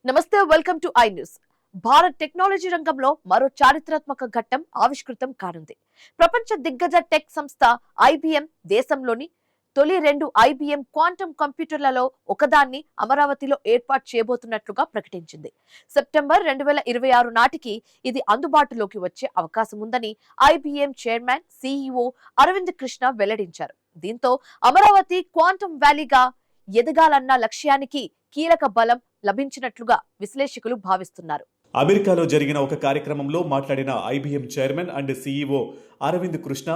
నమస్తే, welcome to I news. Bharat technology రంగంలో మరో చారిత్రాత్మక ఘట్టం ఆవిష్కృతం కానుంది. ప్రపంచ దిగ్గజ టెక్ సంస్థ ఐబిఎం దేశంలోని తొలి 2 ఐబిఎం క్వాంటం కంప్యూటర్లలో ఒకదాన్ని అమరావతిలో ఏర్పాటు చేయబోతున్నట్లుగా ప్రకటించింది. సెప్టెంబర్ 2026 నాటికి ఇది అందుబాటులోకి వచ్చే అవకాశం ఉందని IBM chairman CEO Arvind Krishna వెల్లడించారు. దీంతో అమరావతి క్వాంటం వ్యాలీగా ఎదగాలన్న లక్ష్యానికి కీలక బలం లభించినట్లుగా విశ్లేషకులు భావిస్తున్నారు. అమెరికాలో జరిగిన ఒక కార్యక్రమంలో మాట్లాడిన IBM chairman and CEO Arvind Krishna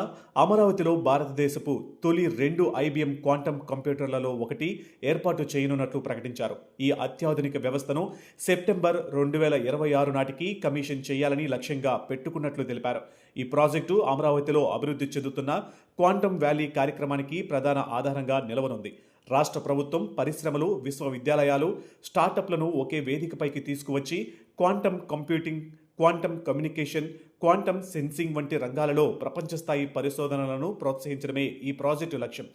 అమరావతిలో భారతదేశపు తొలి 2 ఐబిఎం క్వాంటం కంప్యూటర్లలో ఒకటి ఏర్పాటు చేయనున్నట్లు ప్రకటించారు. ఈ అత్యాధునిక వ్యవస్థను సెప్టెంబర్ 2026 నాటికి కమిషన్ చేయాలని లక్ష్యంగా పెట్టుకున్నట్లు తెలిపారు. ఈ ప్రాజెక్టు అమరావతిలో అభివృద్ధి చెందుతున్న క్వాంటం వ్యాలీ కార్యక్రమానికి ప్రధాన ఆధారంగా నిలవనుంది. రాష్ట్ర ప్రభుత్వం, పరిశ్రమలు, విశ్వవిద్యాలయాలు, స్టార్టప్లను ఒకే వేదికపైకి తీసుకువచ్చి quantum computing, quantum communication, quantum sensing వంటి రంగాలలో ప్రపంచ స్థాయి పరిశోధనలను ప్రోత్సహించడమే ఈ ప్రాజెక్టు లక్ష్యం.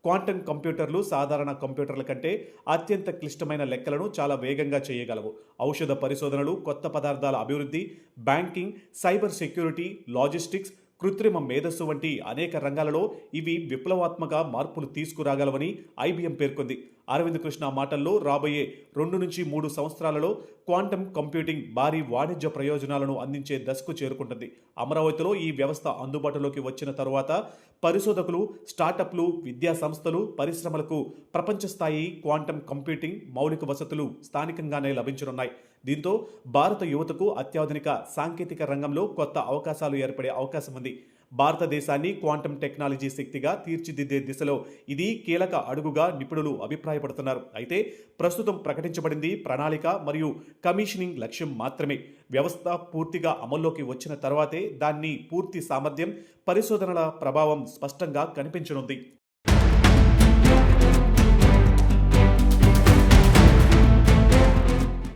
క్వాంటం కంప్యూటర్లు సాధారణ కంప్యూటర్ల కంటే అత్యంత క్లిష్టమైన లెక్కలను చాలా వేగంగా చేయగలవు. ఔషధ పరిశోధనలు, కొత్త పదార్థాల అభివృద్ధి, బ్యాంకింగ్, సైబర్ సెక్యూరిటీ, లాజిస్టిక్స్, కృత్రిమ మేధస్సు వంటి అనేక రంగాలలో ఇవి విప్లవాత్మక మార్పులు తీసుకురాగలవని ఐబిఎం పేర్కొంది. అరవింద్ కృష్ణ మాటల్లో రాబోయే 2 నుంచి 3 సంవత్సరాలలో క్వాంటం కంప్యూటింగ్ భారీ వాణిజ్య ప్రయోజనాలను అందించే దశకు చేరుకుంటుంది. అమరావతిలో ఈ వ్యవస్థ అందుబాటులోకి వచ్చిన తరువాత పరిశోధకులు, స్టార్టప్లు, విద్యా సంస్థలు, పరిశ్రమలకు ప్రపంచ స్థాయి క్వాంటం కంప్యూటింగ్ మౌలిక వసతులు స్థానికంగానే లభించనున్నాయి. దీంతో భారత యువతకు అత్యాధునిక సాంకేతిక రంగంలో కొత్త అవకాశాలు ఏర్పడే అవకాశం ఉంది. భారతదేశాన్ని క్వాంటం టెక్నాలజీ శక్తిగా తీర్చిదిద్దే దిశలో ఇది కీలక అడుగుగా నిపుణులు అభిప్రాయపడుతున్నారు. అయితే ప్రస్తుతం ప్రకటించబడింది ప్రణాళిక మరియు కమిషనింగ్ లక్ష్యం మాత్రమే. వ్యవస్థ పూర్తిగా అమల్లోకి వచ్చిన తర్వాతే దాన్ని పూర్తి సామర్థ్యం, పరిశోధనల ప్రభావం స్పష్టంగా కనిపించనుంది.